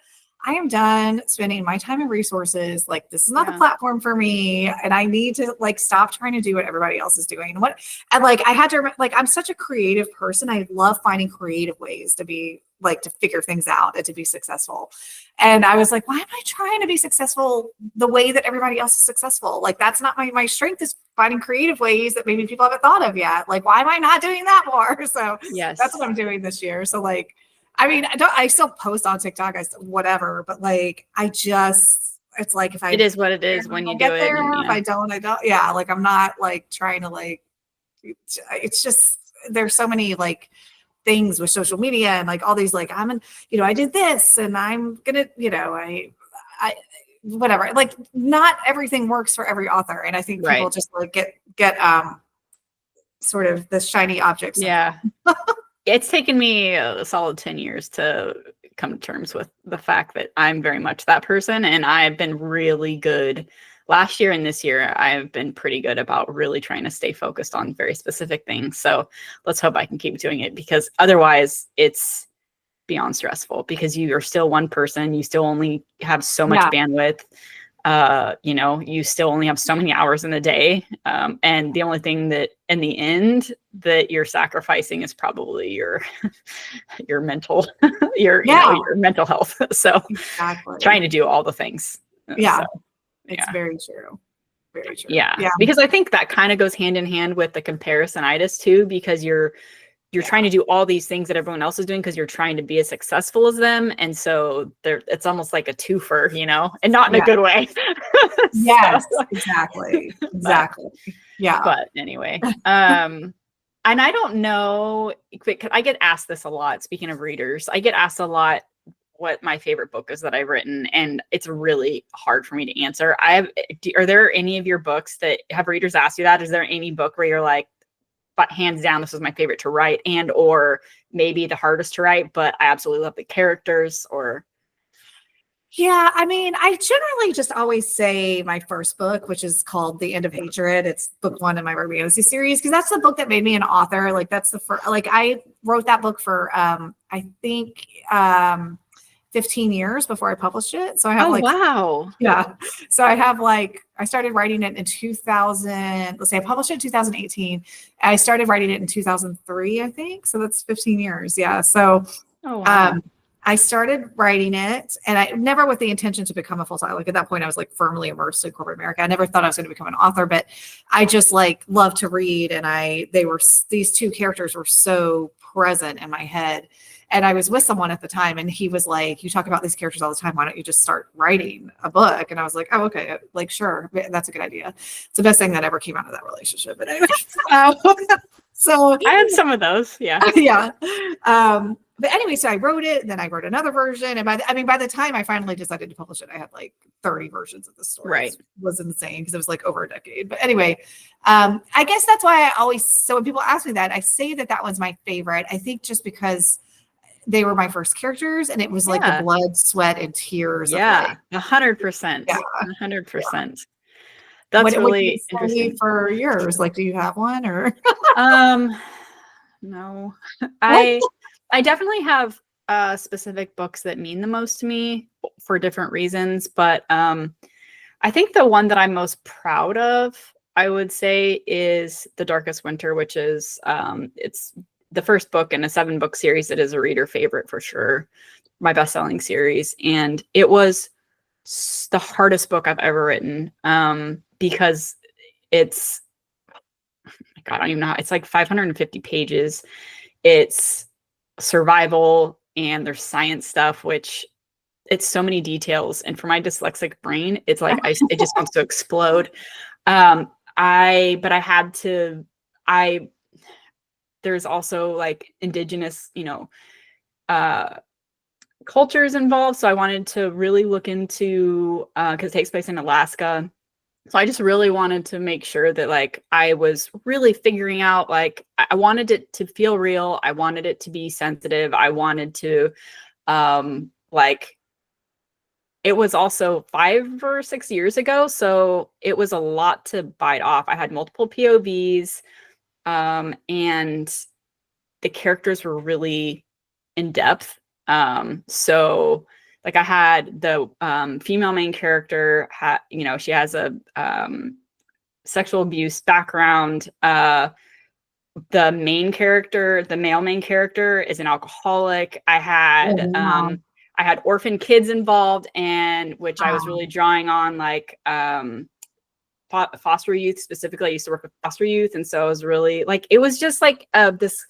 I am done spending my time and resources. Like, this is not the platform for me. And I need to like stop trying to do what everybody else is doing. And like, I had to, like, I'm such a creative person. I love finding creative ways to be like, to figure things out and to be successful. And I was like, why am I trying to be successful the way that everybody else is successful? Like, that's not my strength, is finding creative ways that maybe people haven't thought of yet. Like, why am I not doing that more? So that's what I'm doing this year. So like, I mean, I still post on TikTok, whatever, but like, it's like, if it is what it is when you do it. If I don't. Yeah. Like, I'm not like trying to like, it's just, there's so many like things with social media and like all these, like, I did this and I'm gonna, I whatever, like, not everything works for every author. And I think people just like get sort of the shiny objects. Yeah. It's taken me a solid 10 years to come to terms with the fact that I'm very much that person. And I've been really good last year and this year. I've been pretty good about really trying to stay focused on very specific things. So let's hope I can keep doing it, because otherwise it's beyond stressful, because you are still one person. You still only have so much bandwidth. You still only have so many hours in the day. And the only thing that in the end that you're sacrificing is probably your mental, your mental health. So trying to do all the things. It's very true. Very true. Yeah. Because I think that kind of goes hand in hand with the comparisonitis too, because you're trying to do all these things that everyone else is doing because you're trying to be as successful as them. And so it's almost like a twofer, and not in a good way. Yes, exactly. But anyway, and I don't know, because I get asked this a lot. Speaking of readers, I get asked a lot what my favorite book is that I've written. And it's really hard for me to answer. Are there any of your books that have readers ask you that? Is there any book where you're like, but hands down, this was my favorite to write, and or maybe the hardest to write, but I absolutely love the characters? Or Yeah, I mean, I generally just always say my first book, which is called The End of Hatred. It's book one in my romantic series because that's the book that made me an author. Like that's the first, like I wrote that book for I think 15 years before I published it. So I have Oh, like wow. yeah. So I have like I started writing it in 2000. Let's say I published it in 2018. I started writing it in 2003, I think. So that's 15 years. Yeah. So Oh, wow. I started writing it, and I never with the intention to become a full-time. Like at that point, I was like firmly immersed in corporate America. I never thought I was going to become an author, but I just like love to read, and these two characters were so present in my head. And I was with someone at the time, and he was like, "You talk about these characters all the time. Why don't you just start writing a book?" And I was like, "Oh, okay, like sure, that's a good idea." It's the best thing that ever came out of that relationship. But anyway, so I had some of those. Yeah. yeah. But anyway, so I wrote it, and then I wrote another version. And by the time I finally decided to publish it, I had like 30 versions of the story. Right. It was insane because it was like over a decade. But anyway, I guess that's why so when people ask me that, I say that one's my favorite. I think just because they were my first characters, and it was like the blood, sweat, and tears. Yeah, 100%. Yeah. 100%. That's really interesting. For yours. Like, do you have one or? No. I definitely have specific books that mean the most to me for different reasons, but I think the one that I'm most proud of, I would say, is The Darkest Winter, which is it's the first book in a 7-book series that is a reader favorite for sure, my best-selling series, and it was the hardest book I've ever written because it's, God, I don't even know. It's like 550 pages. It's survival and there's science stuff, which it's so many details. And for my dyslexic brain, it's like it just wants to explode. There's also like indigenous, cultures involved. So I wanted to really look into, because it takes place in Alaska. So I just really wanted to make sure that like I was really figuring out, like I wanted it to feel real. I wanted it to be sensitive. I wanted to like, it was also 5 or 6 years ago. So it was a lot to bite off. I had multiple POVs and the characters were really in depth. So like I had the female main character, she has a sexual abuse background. The main character, the male main character, is an alcoholic. I had orphan kids involved, and which I was really drawing on like foster youth specifically. I used to work with foster youth, and so I was really like, it was just like this.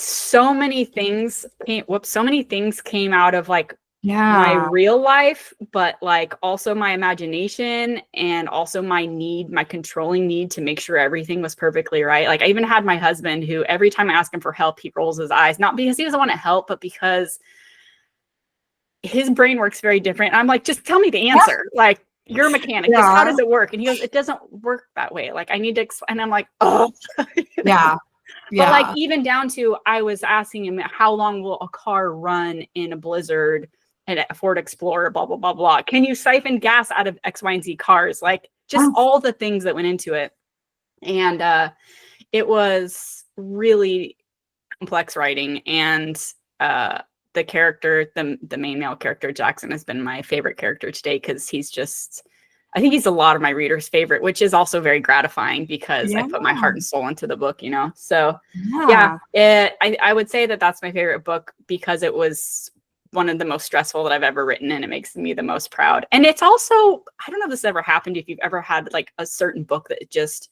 So many things came out of like my real life, but like also my imagination and also my controlling need to make sure everything was perfectly right. Like I even had my husband who every time I ask him for help, he rolls his eyes, not because he doesn't want to help, but because his brain works very different. And I'm like, just tell me the answer. Like, you're a mechanic. Just how does it work? And he goes, it doesn't work that way. Like I need to and I'm like, oh yeah. But like even down to, I was asking him, how long will a car run in a blizzard and a Ford Explorer, blah, blah, blah, blah. Can you siphon gas out of X, Y, and Z cars? Like just all the things that went into it. And it was really complex writing. And the character, the main male character, Jackson, has been my favorite character today because I think he's a lot of my readers' favorite, which is also very gratifying because I put my heart and soul into the book, So I would say that that's my favorite book because it was one of the most stressful that I've ever written, and it makes me the most proud. And it's also, I don't know if this ever happened, if you've ever had like a certain book that just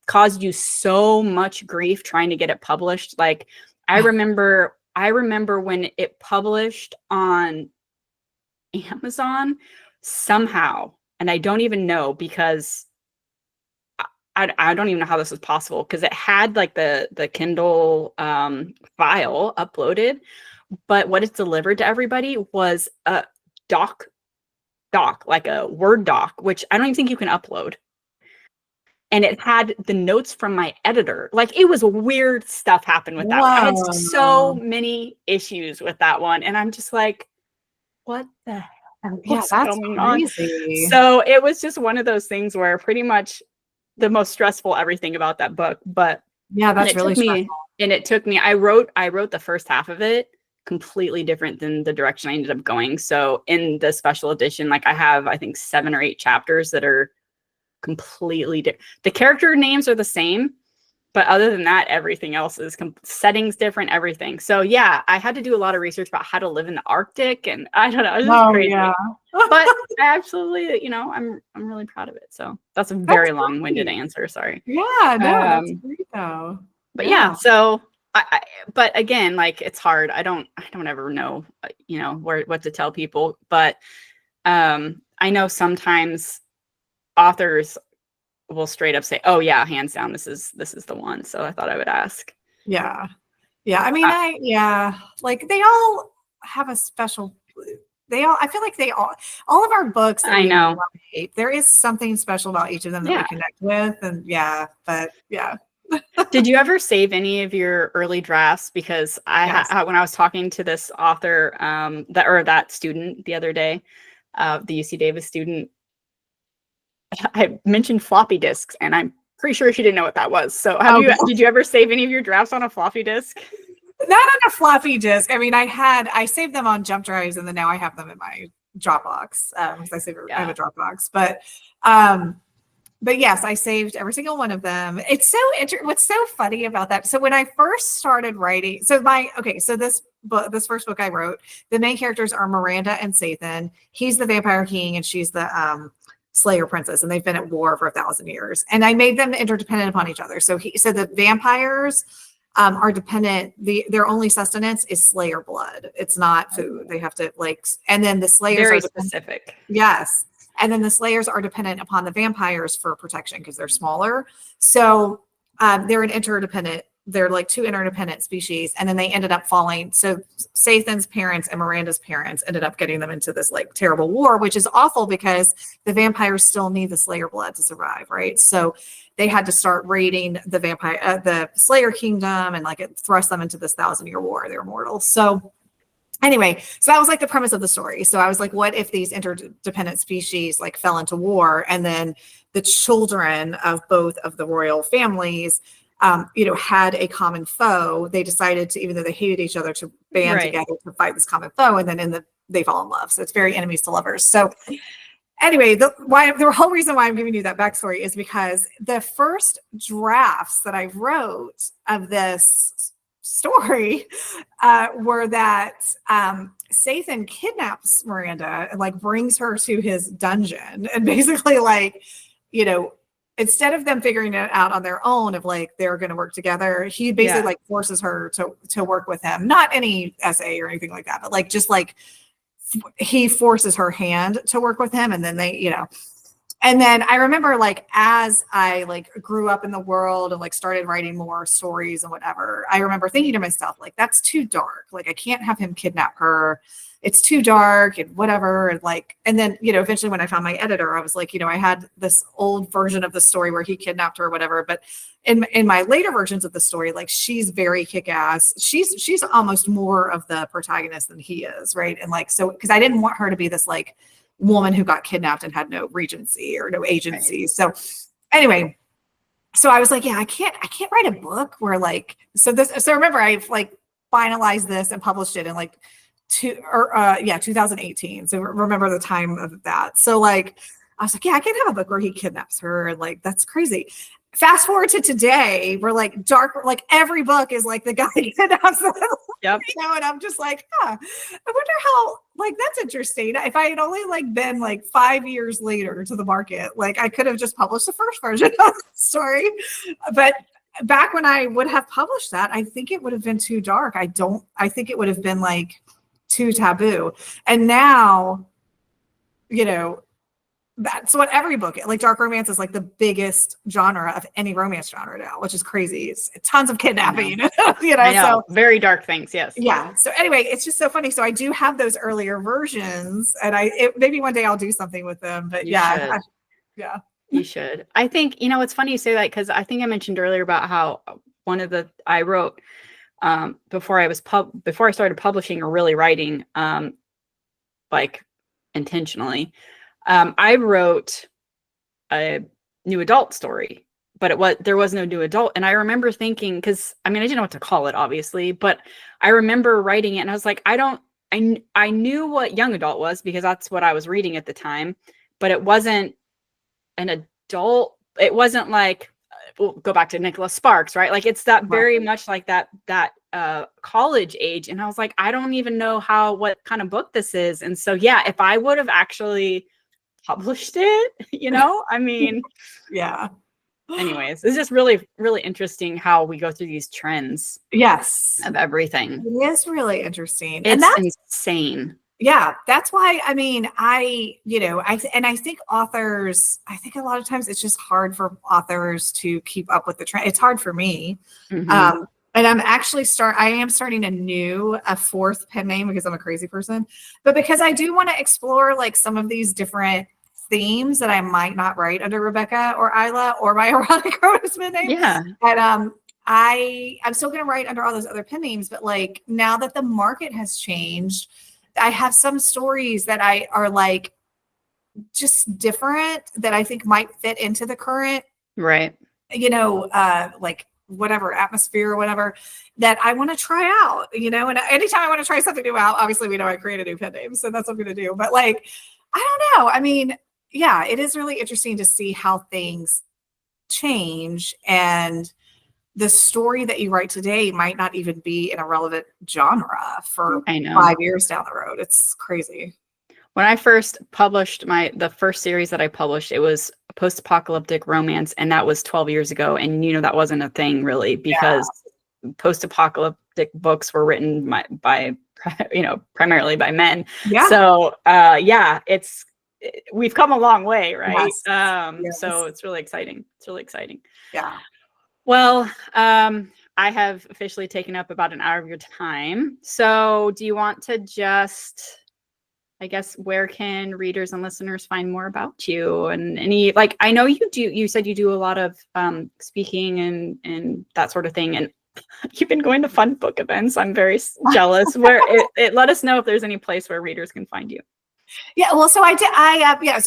caused you so much grief trying to get it published. Like I remember when it published on Amazon somehow. And I don't even know because I don't even know how this was possible because it had like the Kindle file uploaded, but what it's delivered to everybody was a doc, like a Word doc, which I don't even think you can upload. And it had the notes from my editor. Like it was weird stuff happened with that one. I had so many issues with that one. And I'm just like, what the hell Yeah, was that's going on? crazy. So it was just one of those things where pretty much the most stressful everything about that book. But Yeah, and that's it really took me, stressful. I wrote the first half of it completely different than the direction I ended up going. So in the special edition, like I have, I think 7 or 8 chapters that are completely different. The character names are the same, but other than that, everything else is settings different, everything. So yeah, I had to do a lot of research about how to live in the Arctic, and I don't know, it's just Oh, crazy. yeah. But I absolutely, I'm really proud of it. So that's a That's very long-winded great. answer. Sorry. Yeah, no, that's Um, great though. but yeah, Yeah. so but again, like it's hard. I don't ever know, what to tell people. But I know sometimes authors will straight up say, "Oh yeah, hands down, this is the one." So I thought I would ask. Yeah. Yeah. I mean, Uh, like they all have a special, I feel like all of our books that I we know. write, there is something special about each of them that we Yeah. connect with. And but yeah. Did you ever save any of your early drafts? Because Yes. when I was talking to this author, that student the other day, the UC Davis student, I mentioned floppy disks, and I'm pretty sure she didn't know what that was. So did you ever save any of your drafts on a floppy disk? Not on a floppy disk. I mean, I saved them on jump drives, and then now I have them in my Dropbox because I have a Dropbox. But yes, I saved every single one of them. It's so what's so funny about that. So when I first started writing, so this first book I wrote, the main characters are Miranda and Sathan. He's the vampire king, and she's the Slayer princess, and they've been at war for 1,000 years. And I made them interdependent upon each other. So the vampires are dependent. Their only sustenance is Slayer blood. It's not food. They have to and then the Slayers Very are specific. Yes. And then the Slayers are dependent upon the vampires for protection because they're smaller. So they're like 2 interdependent species. And then they ended up falling. So Sathan's parents and Miranda's parents ended up getting them into this like terrible war, which is awful because the vampires still need the Slayer blood to survive, right? So they had to start raiding the Slayer kingdom, and like it thrust them into this 1,000-year war. They're mortal. So anyway, so that was like the premise of the story. So I was like, what if these interdependent species like fell into war, and then the children of both of the royal families, had a common foe. They decided to, even though they hated each other, to band together to fight this common foe. And then they fall in love. So it's very enemies to lovers. So anyway, the whole reason why I'm giving you that backstory is because the first drafts that I wrote of this story were that Sathan kidnaps Miranda and like brings her to his dungeon, and basically instead of them figuring it out on their own of like they're going to work together, he basically like forces her to work with him. Not any essay or anything like that, but like just like he forces her hand to work with him, and then and then I remember like as I like grew up in the world and like started writing more stories and whatever, I remember thinking to myself, like, that's too dark. Like I can't have him kidnap her. It's too dark and whatever. And then, eventually when I found my editor, I was like, I had this old version of the story where he kidnapped her or whatever. But in my later versions of the story, like she's very kick-ass. She's almost more of the protagonist than he is. Right. And like, so, because I didn't want her to be this like woman who got kidnapped and had no regency or no agency. Right. So anyway, so I was like, yeah, I can't write a book where like, so remember I've like finalized this and published it in like 2018. So remember the time of that. So like, I was like, yeah, I can't have a book where he kidnaps her. And like, that's crazy. Fast forward to today, we're like like every book is like the guy kidnaps them. Yep. And I'm just like, I wonder how, like, that's interesting. If I had only like been like 5 years later to the market, like I could have just published the first version of the story. But back when I would have published that, I think it would have been too dark. I think it would have been like too taboo. And now, that's what every book, like dark romance is like the biggest genre of any romance genre now, which is crazy. It's tons of kidnapping, I know. So very dark things. Yes. Yeah. So anyway, it's just so funny. So I do have those earlier versions, and maybe one day I'll do something with them, but yeah. You should. I think, it's funny you say that, because I think I mentioned earlier about how I wrote before I started publishing or really writing, like intentionally. I wrote a new adult story, but there was no new adult. And I remember thinking, because I mean, I didn't know what to call it, obviously, but I remember writing it and I was like, I knew what young adult was because that's what I was reading at the time, but it wasn't an adult. It wasn't like, we'll go back to Nicholas Sparks, right? Like it's that very much like that college age. And I was like, I don't even know what kind of book this is. And so, yeah, if I would have actually published it, I mean, yeah. Anyways, it's just really, really interesting how we go through these trends. Yes. Of everything. It is really interesting. It's insane. Yeah. That's why, I mean, I think authors, I think a lot of times it's just hard for authors to keep up with the trend. It's hard for me. Mm-hmm. And I'm actually I am starting a fourth pen name because I'm a crazy person, but because I do want to explore like some of these different themes that I might not write under Rebecca or Isla or my erotic romance name. Yeah. And I'm still going to write under all those other pen names, but like now that the market has changed, I have some stories that are like just different that I think might fit into the current, right. Like whatever atmosphere or whatever that I want to try out, and anytime I want to try something new out, obviously we know I create a new pen name. So that's what I'm going to do. But like, I don't know. I mean, yeah, it is really interesting to see how things change, and the story that you write today might not even be in a relevant genre for 5 years down the road. It's crazy. When I first published the first series that I published, it was a post-apocalyptic romance, and that was 12 years ago. And that wasn't a thing really because post-apocalyptic books were written by primarily by men. Yeah. So we've come a long way, right? Yes. So it's really exciting. Yeah. Well, I have officially taken up about an hour of your time. So do you want to just, I guess, where can readers and listeners find more about you? And I know you said you do a lot of speaking and that sort of thing. And you've been going to fun book events. I'm very jealous. Where let us know if there's any place where readers can find you. Yeah, well, so so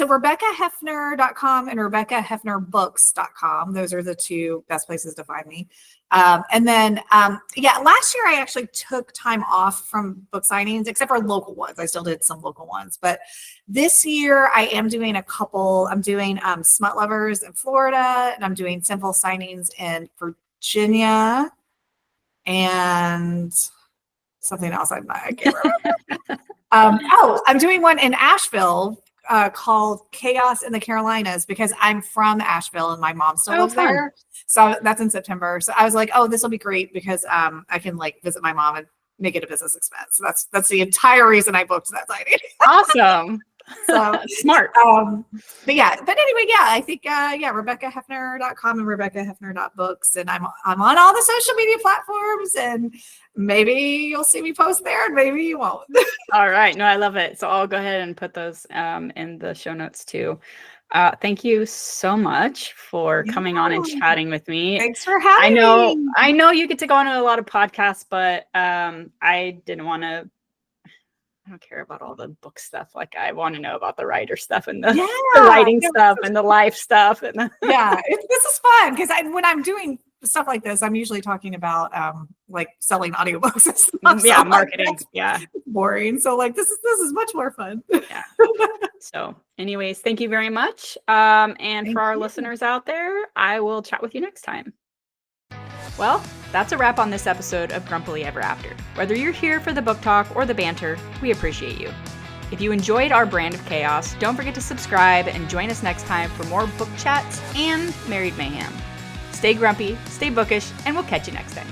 RebeccaHefner.com and RebeccaHefnerBooks.com. Those are the two best places to find me. And then, last year I actually took time off from book signings, except for local ones. I still did some local ones, but this year I am doing a couple. I'm doing Smut Lovers in Florida, and I'm doing simple signings in Virginia, and something else I can't remember. I'm doing one in Asheville called Chaos in the Carolinas because I'm from Asheville and my mom still lives there. So that's in September. So I was like, this will be great because I can like visit my mom and make it a business expense. So that's the entire reason I booked that signing. Awesome. So smart. But anyway, I think RebeccaHefner.com and RebeccaHefner.books, and I'm on all the social media platforms, and maybe you'll see me post there and maybe you won't. All right. No, I love it. So I'll go ahead and put those in the show notes too. Thank you so much for coming on and chatting with me. Thanks for having me. I know you get to go on a lot of podcasts, but I didn't want to. I don't care about all the book stuff. Like I want to know about the writer stuff and the writing stuff and the life stuff. And this is fun because when I'm doing stuff like this, I'm usually talking about like selling audiobooks and stuff. Yeah, so marketing. It's boring. So like this is much more fun. Yeah. So anyways, thank you very much. And for our listeners out there, I will chat with you next time. Well, that's a wrap on this episode of Grumpily Ever After. Whether you're here for the book talk or the banter, we appreciate you. If you enjoyed our brand of chaos, don't forget to subscribe and join us next time for more book chats and married mayhem. Stay grumpy, stay bookish, and we'll catch you next time.